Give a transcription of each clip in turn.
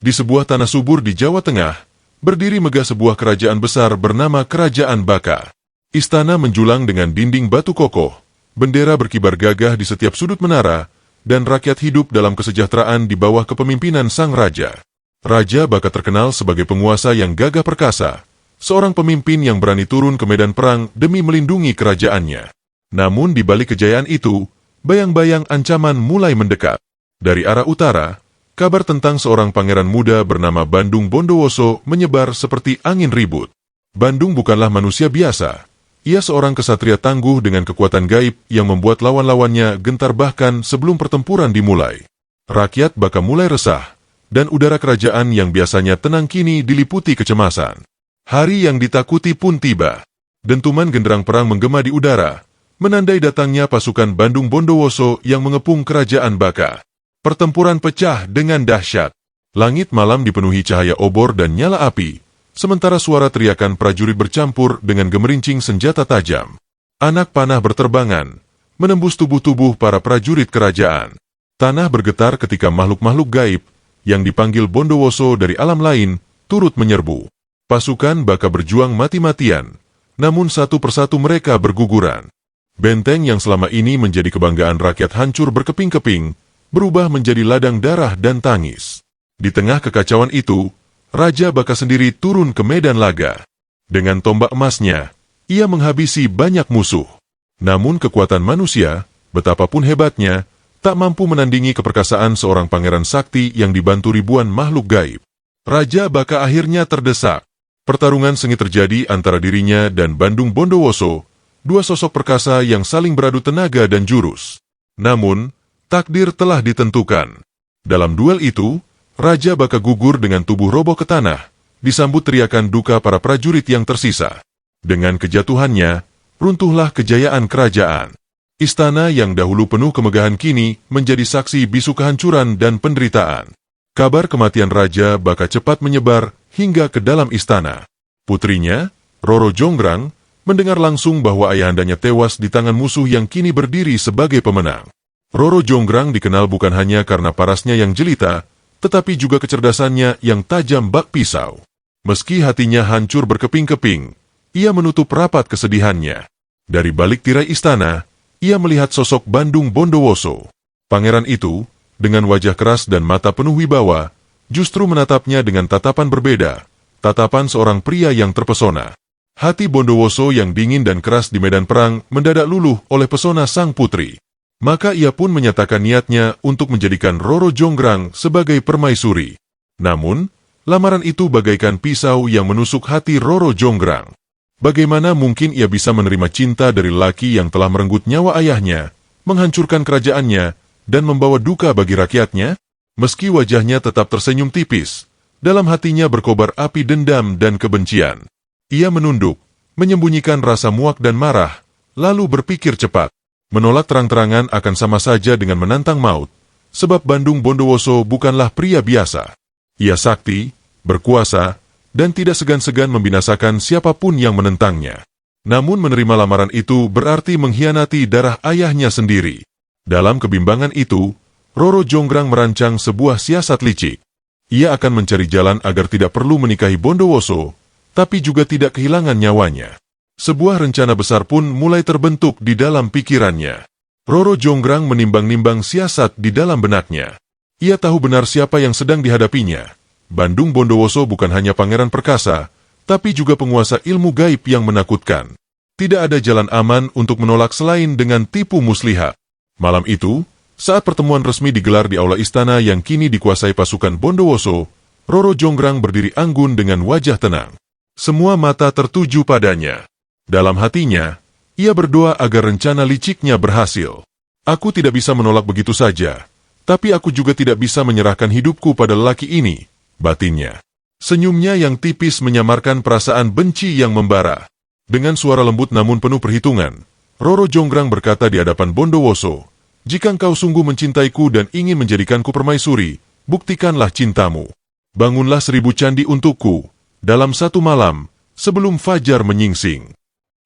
Di sebuah tanah subur di Jawa Tengah, berdiri megah sebuah kerajaan besar bernama Kerajaan Baka. Istana menjulang dengan dinding batu kokoh, bendera berkibar gagah di setiap sudut menara, dan rakyat hidup dalam kesejahteraan di bawah kepemimpinan sang raja. Raja Baka terkenal sebagai penguasa yang gagah perkasa, seorang pemimpin yang berani turun ke medan perang demi melindungi kerajaannya. Namun di balik kejayaan itu, bayang-bayang ancaman mulai mendekat. Dari arah utara, kabar tentang seorang pangeran muda bernama Bandung Bondowoso menyebar seperti angin ribut. Bandung bukanlah manusia biasa. Ia seorang kesatria tangguh dengan kekuatan gaib yang membuat lawan-lawannya gentar bahkan sebelum pertempuran dimulai. Rakyat Baka mulai resah, dan udara kerajaan yang biasanya tenang kini diliputi kecemasan. Hari yang ditakuti pun tiba. Dentuman genderang perang menggema di udara, menandai datangnya pasukan Bandung Bondowoso yang mengepung kerajaan Baka. Pertempuran pecah dengan dahsyat. Langit malam dipenuhi cahaya obor dan nyala api, sementara suara teriakan prajurit bercampur dengan gemerincing senjata tajam. Anak panah berterbangan, menembus tubuh-tubuh para prajurit kerajaan. Tanah bergetar ketika makhluk-makhluk gaib, yang dipanggil Bondowoso dari alam lain, turut menyerbu. Pasukan Baka berjuang mati-matian, namun satu persatu mereka berguguran. Benteng yang selama ini menjadi kebanggaan rakyat hancur berkeping-keping, berubah menjadi ladang darah dan tangis. Di tengah kekacauan itu, Raja Baka sendiri turun ke medan laga. Dengan tombak emasnya, ia menghabisi banyak musuh. Namun kekuatan manusia, betapapun hebatnya, tak mampu menandingi keperkasaan seorang pangeran sakti yang dibantu ribuan makhluk gaib. Raja Baka akhirnya terdesak. Pertarungan sengit terjadi antara dirinya dan Bandung Bondowoso, dua sosok perkasa yang saling beradu tenaga dan jurus. Namun, takdir telah ditentukan. Dalam duel itu, Raja Baka gugur dengan tubuh roboh ke tanah, disambut teriakan duka para prajurit yang tersisa. Dengan kejatuhannya, runtuhlah kejayaan kerajaan. Istana yang dahulu penuh kemegahan kini menjadi saksi bisu kehancuran dan penderitaan. Kabar kematian Raja Baka cepat menyebar hingga ke dalam istana. Putrinya, Roro Jonggrang, mendengar langsung bahwa ayahandanya tewas di tangan musuh yang kini berdiri sebagai pemenang. Roro Jonggrang dikenal bukan hanya karena parasnya yang jelita, tetapi juga kecerdasannya yang tajam bak pisau. Meski hatinya hancur berkeping-keping, ia menutup rapat kesedihannya. Dari balik tirai istana, ia melihat sosok Bandung Bondowoso. Pangeran itu, dengan wajah keras dan mata penuh wibawa, justru menatapnya dengan tatapan berbeda, tatapan seorang pria yang terpesona. Hati Bondowoso yang dingin dan keras di medan perang mendadak luluh oleh pesona sang putri. Maka ia pun menyatakan niatnya untuk menjadikan Roro Jonggrang sebagai permaisuri. Namun, lamaran itu bagaikan pisau yang menusuk hati Roro Jonggrang. Bagaimana mungkin ia bisa menerima cinta dari laki yang telah merenggut nyawa ayahnya, menghancurkan kerajaannya, dan membawa duka bagi rakyatnya? Meski wajahnya tetap tersenyum tipis, dalam hatinya berkobar api dendam dan kebencian. Ia menunduk, menyembunyikan rasa muak dan marah, lalu berpikir cepat. Menolak terang-terangan akan sama saja dengan menantang maut, sebab Bandung Bondowoso bukanlah pria biasa. Ia sakti, berkuasa, dan tidak segan-segan membinasakan siapapun yang menentangnya. Namun menerima lamaran itu berarti mengkhianati darah ayahnya sendiri. Dalam kebimbangan itu, Roro Jonggrang merancang sebuah siasat licik. Ia akan mencari jalan agar tidak perlu menikahi Bondowoso, tapi juga tidak kehilangan nyawanya. Sebuah rencana besar pun mulai terbentuk di dalam pikirannya. Roro Jonggrang menimbang-nimbang siasat di dalam benaknya. Ia tahu benar siapa yang sedang dihadapinya. Bandung Bondowoso bukan hanya pangeran perkasa, tapi juga penguasa ilmu gaib yang menakutkan. Tidak ada jalan aman untuk menolak selain dengan tipu muslihat. Malam itu, saat pertemuan resmi digelar di aula istana yang kini dikuasai pasukan Bondowoso, Roro Jonggrang berdiri anggun dengan wajah tenang. Semua mata tertuju padanya. Dalam hatinya, ia berdoa agar rencana liciknya berhasil. Aku tidak bisa menolak begitu saja, tapi aku juga tidak bisa menyerahkan hidupku pada lelaki ini, batinnya. Senyumnya yang tipis menyamarkan perasaan benci yang membara. Dengan suara lembut namun penuh perhitungan, Roro Jonggrang berkata di hadapan Bondowoso, "Jika engkau sungguh mencintaiku dan ingin menjadikanku permaisuri, buktikanlah cintamu. Bangunlah 1000 candi untukku, dalam satu malam, sebelum fajar menyingsing."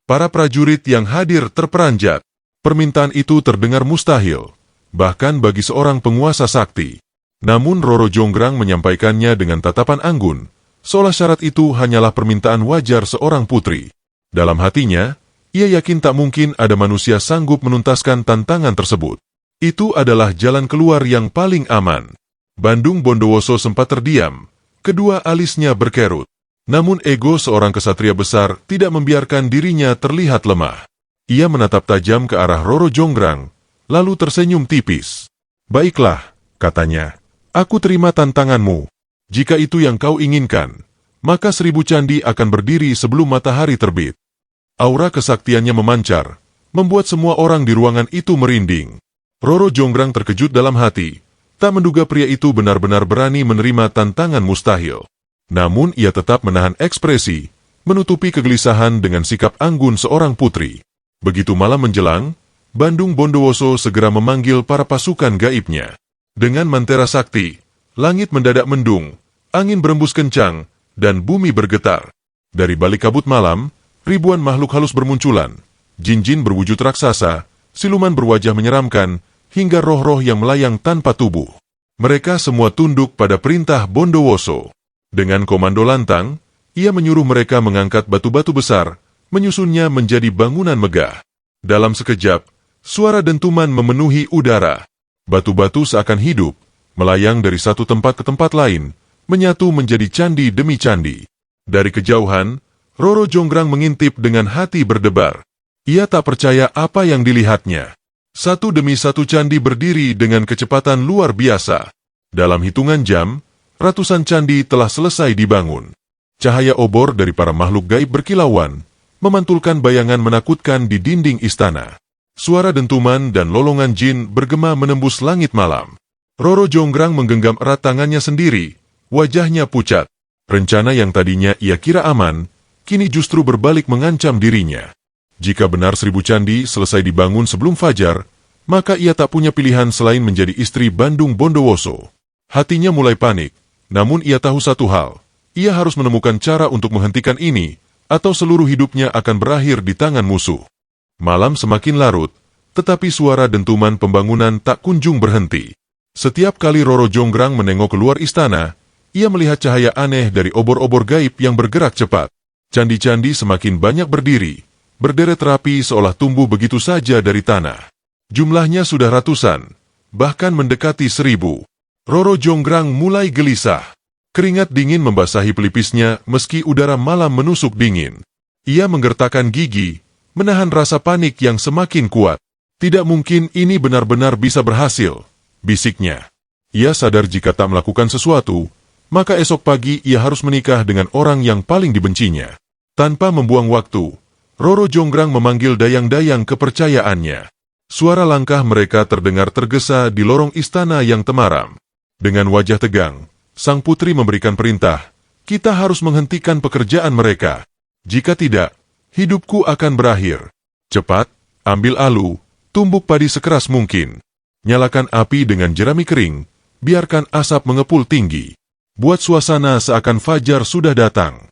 Para prajurit yang hadir terperanjat. Permintaan itu terdengar mustahil, bahkan bagi seorang penguasa sakti. Namun Roro Jonggrang menyampaikannya dengan tatapan anggun, seolah syarat itu hanyalah permintaan wajar seorang putri. Dalam hatinya, ia yakin tak mungkin ada manusia sanggup menuntaskan tantangan tersebut. Itu adalah jalan keluar yang paling aman. Bandung Bondowoso sempat terdiam, kedua alisnya berkerut. Namun ego seorang kesatria besar tidak membiarkan dirinya terlihat lemah. Ia menatap tajam ke arah Roro Jonggrang, lalu tersenyum tipis. "Baiklah," katanya, "aku terima tantanganmu. Jika itu yang kau inginkan, maka 1000 candi akan berdiri sebelum matahari terbit." Aura kesaktiannya memancar, membuat semua orang di ruangan itu merinding. Roro Jonggrang terkejut dalam hati, tak menduga pria itu benar-benar berani menerima tantangan mustahil. Namun ia tetap menahan ekspresi, menutupi kegelisahan dengan sikap anggun seorang putri. Begitu malam menjelang, Bandung Bondowoso segera memanggil para pasukan gaibnya. Dengan mantera sakti, langit mendadak mendung, angin berembus kencang, dan bumi bergetar. Dari balik kabut malam, ribuan makhluk halus bermunculan. Jin-jin berwujud raksasa, siluman berwajah menyeramkan, hingga roh-roh yang melayang tanpa tubuh. Mereka semua tunduk pada perintah Bondowoso. Dengan komando lantang, ia menyuruh mereka mengangkat batu-batu besar, menyusunnya menjadi bangunan megah. Dalam sekejap, suara dentuman memenuhi udara. Batu-batu seakan hidup, melayang dari satu tempat ke tempat lain, menyatu menjadi candi demi candi. Dari kejauhan, Roro Jonggrang mengintip dengan hati berdebar. Ia tak percaya apa yang dilihatnya. Satu demi satu candi berdiri dengan kecepatan luar biasa. Dalam hitungan jam, ratusan candi telah selesai dibangun. Cahaya obor dari para makhluk gaib berkilauan, memantulkan bayangan menakutkan di dinding istana. Suara dentuman dan lolongan jin bergema menembus langit malam. Roro Jonggrang menggenggam erat tangannya sendiri, wajahnya pucat. Rencana yang tadinya ia kira aman, kini justru berbalik mengancam dirinya. Jika benar 1000 candi selesai dibangun sebelum fajar, maka ia tak punya pilihan selain menjadi istri Bandung Bondowoso. Hatinya mulai panik. Namun ia tahu satu hal, ia harus menemukan cara untuk menghentikan ini, atau seluruh hidupnya akan berakhir di tangan musuh. Malam semakin larut, tetapi suara dentuman pembangunan tak kunjung berhenti. Setiap kali Roro Jonggrang menengok keluar istana, ia melihat cahaya aneh dari obor-obor gaib yang bergerak cepat. Candi-candi semakin banyak berdiri, berderet rapi seolah tumbuh begitu saja dari tanah. Jumlahnya sudah ratusan, bahkan mendekati 1000. Roro Jonggrang mulai gelisah. Keringat dingin membasahi pelipisnya meski udara malam menusuk dingin. Ia menggertakkan gigi, menahan rasa panik yang semakin kuat. Tidak mungkin ini benar-benar bisa berhasil, bisiknya. Ia sadar jika tak melakukan sesuatu, maka esok pagi ia harus menikah dengan orang yang paling dibencinya. Tanpa membuang waktu, Roro Jonggrang memanggil dayang-dayang kepercayaannya. Suara langkah mereka terdengar tergesa di lorong istana yang temaram. Dengan wajah tegang, sang putri memberikan perintah, "Kita harus menghentikan pekerjaan mereka. Jika tidak, hidupku akan berakhir. Cepat, ambil alu, tumbuk padi sekeras mungkin. Nyalakan api dengan jerami kering, biarkan asap mengepul tinggi. Buat suasana seakan fajar sudah datang."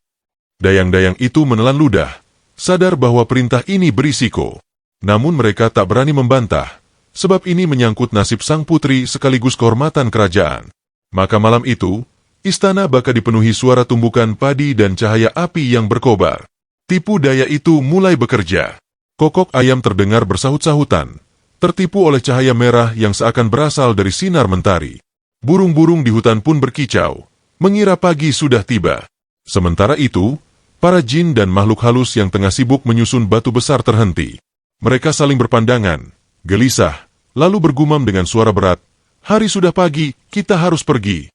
Dayang-dayang itu menelan ludah, sadar bahwa perintah ini berisiko. Namun mereka tak berani membantah, sebab ini menyangkut nasib sang putri sekaligus kehormatan kerajaan. Maka malam itu, istana bakal dipenuhi suara tumbukan padi dan cahaya api yang berkobar. Tipu daya itu mulai bekerja. Kokok ayam terdengar bersahut-sahutan, tertipu oleh cahaya merah yang seakan berasal dari sinar mentari. Burung-burung di hutan pun berkicau, mengira pagi sudah tiba. Sementara itu, para jin dan makhluk halus yang tengah sibuk menyusun batu besar terhenti. Mereka saling berpandangan, gelisah, lalu bergumam dengan suara berat, "Hari sudah pagi, kita harus pergi."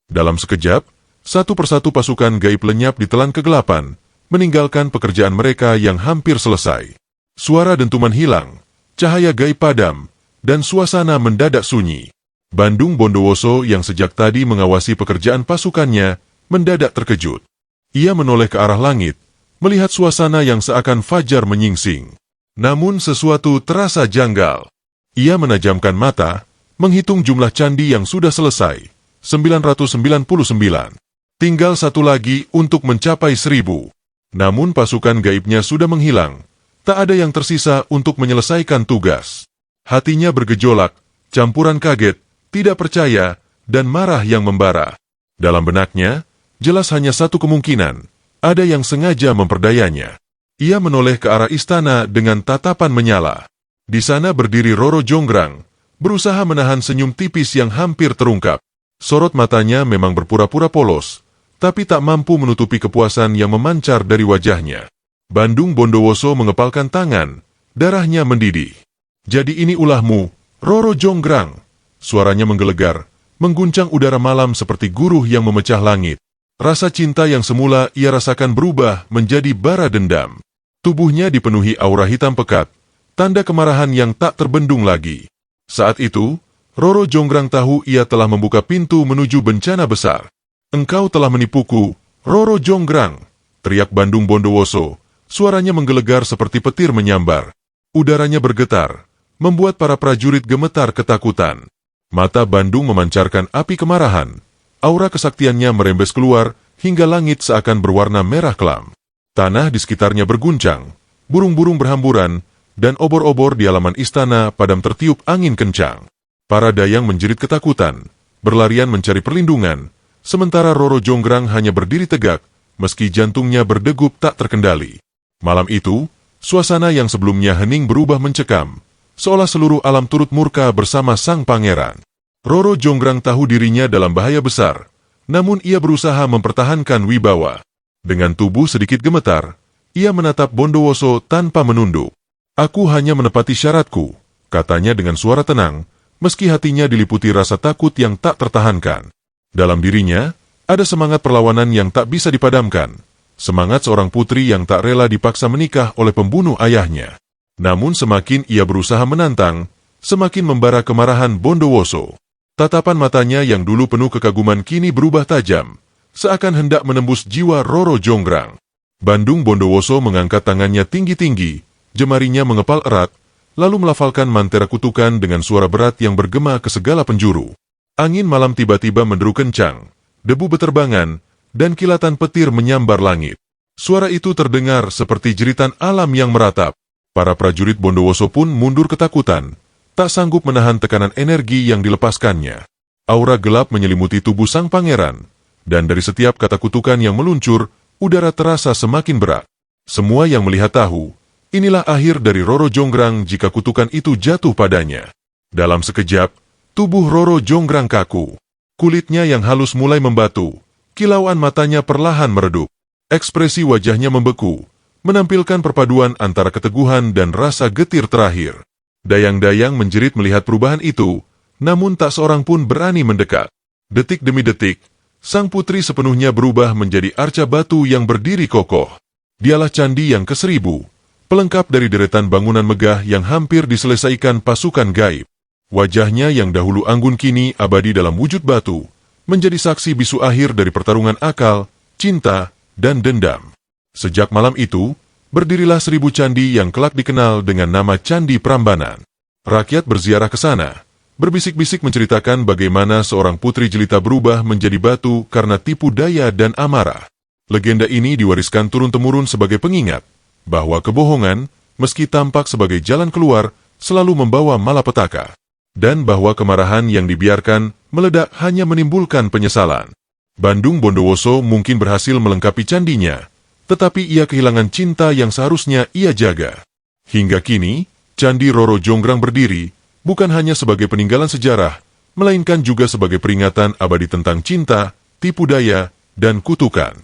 Dalam sekejap, satu persatu pasukan gaib lenyap di telan kegelapan, meninggalkan pekerjaan mereka yang hampir selesai. Suara dentuman hilang, cahaya gaib padam, dan suasana mendadak sunyi. Bandung Bondowoso yang sejak tadi mengawasi pekerjaan pasukannya, mendadak terkejut. Ia menoleh ke arah langit, melihat suasana yang seakan fajar menyingsing. Namun sesuatu terasa janggal. Ia menajamkan mata, menghitung jumlah candi yang sudah selesai, 999. Tinggal satu lagi untuk mencapai 1000. Namun pasukan gaibnya sudah menghilang, tak ada yang tersisa untuk menyelesaikan tugas. Hatinya bergejolak, campuran kaget, tidak percaya, dan marah yang membara. Dalam benaknya, jelas hanya satu kemungkinan, ada yang sengaja memperdayanya. Ia menoleh ke arah istana dengan tatapan menyala. Di sana berdiri Roro Jonggrang, berusaha menahan senyum tipis yang hampir terungkap. Sorot matanya memang berpura-pura polos, tapi tak mampu menutupi kepuasan yang memancar dari wajahnya. Bandung Bondowoso mengepalkan tangan, darahnya mendidih. "Jadi ini ulahmu, Roro Jonggrang?" Suaranya menggelegar, mengguncang udara malam seperti guruh yang memecah langit. Rasa cinta yang semula ia rasakan berubah menjadi bara dendam. Tubuhnya dipenuhi aura hitam pekat, tanda kemarahan yang tak terbendung lagi. Saat itu, Roro Jonggrang tahu ia telah membuka pintu menuju bencana besar. "Engkau telah menipuku, Roro Jonggrang!" teriak Bandung Bondowoso. Suaranya menggelegar seperti petir menyambar. Udaranya bergetar, membuat para prajurit gemetar ketakutan. Mata Bandung memancarkan api kemarahan. Aura kesaktiannya merembes keluar hingga langit seakan berwarna merah kelam. Tanah di sekitarnya berguncang, burung-burung berhamburan, dan obor-obor di halaman istana padam tertiup angin kencang. Para dayang menjerit ketakutan, berlarian mencari perlindungan, sementara Roro Jonggrang hanya berdiri tegak, meski jantungnya berdegup tak terkendali. Malam itu, suasana yang sebelumnya hening berubah mencekam, seolah seluruh alam turut murka bersama sang pangeran. Roro Jonggrang tahu dirinya dalam bahaya besar, namun ia berusaha mempertahankan wibawa. Dengan tubuh sedikit gemetar, ia menatap Bondowoso tanpa menunduk. "Aku hanya menepati syaratku," katanya dengan suara tenang, meski hatinya diliputi rasa takut yang tak tertahankan. Dalam dirinya, ada semangat perlawanan yang tak bisa dipadamkan, semangat seorang putri yang tak rela dipaksa menikah oleh pembunuh ayahnya. Namun semakin ia berusaha menantang, semakin membara kemarahan Bondowoso. Tatapan matanya yang dulu penuh kekaguman kini berubah tajam, seakan hendak menembus jiwa Roro Jonggrang. Bandung Bondowoso mengangkat tangannya tinggi-tinggi, jemarinya mengepal erat, lalu melafalkan mantera kutukan dengan suara berat yang bergema ke segala penjuru. Angin malam tiba-tiba menderu kencang, debu beterbangan, dan kilatan petir menyambar langit. Suara itu terdengar seperti jeritan alam yang meratap. Para prajurit Bondowoso pun mundur ketakutan, tak sanggup menahan tekanan energi yang dilepaskannya. Aura gelap menyelimuti tubuh sang pangeran, dan dari setiap kata kutukan yang meluncur, udara terasa semakin berat. Semua yang melihat tahu, inilah akhir dari Roro Jonggrang jika kutukan itu jatuh padanya. Dalam sekejap, tubuh Roro Jonggrang kaku. Kulitnya yang halus mulai membatu, kilauan matanya perlahan meredup. Ekspresi wajahnya membeku, menampilkan perpaduan antara keteguhan dan rasa getir terakhir. Dayang-dayang menjerit melihat perubahan itu, namun tak seorang pun berani mendekat. Detik demi detik, sang putri sepenuhnya berubah menjadi arca batu yang berdiri kokoh. Dialah candi yang ke-1000, pelengkap dari deretan bangunan megah yang hampir diselesaikan pasukan gaib. Wajahnya yang dahulu anggun kini abadi dalam wujud batu, menjadi saksi bisu akhir dari pertarungan akal, cinta, dan dendam. Sejak malam itu, berdirilah 1000 candi yang kelak dikenal dengan nama Candi Prambanan. Rakyat berziarah ke sana, berbisik-bisik menceritakan bagaimana seorang putri jelita berubah menjadi batu karena tipu daya dan amarah. Legenda ini diwariskan turun-temurun sebagai pengingat bahwa kebohongan, meski tampak sebagai jalan keluar, selalu membawa malapetaka, dan bahwa kemarahan yang dibiarkan meledak hanya menimbulkan penyesalan. Bandung Bondowoso mungkin berhasil melengkapi candinya, tetapi ia kehilangan cinta yang seharusnya ia jaga. Hingga kini, Candi Roro Jonggrang berdiri, bukan hanya sebagai peninggalan sejarah, melainkan juga sebagai peringatan abadi tentang cinta, tipu daya, dan kutukan.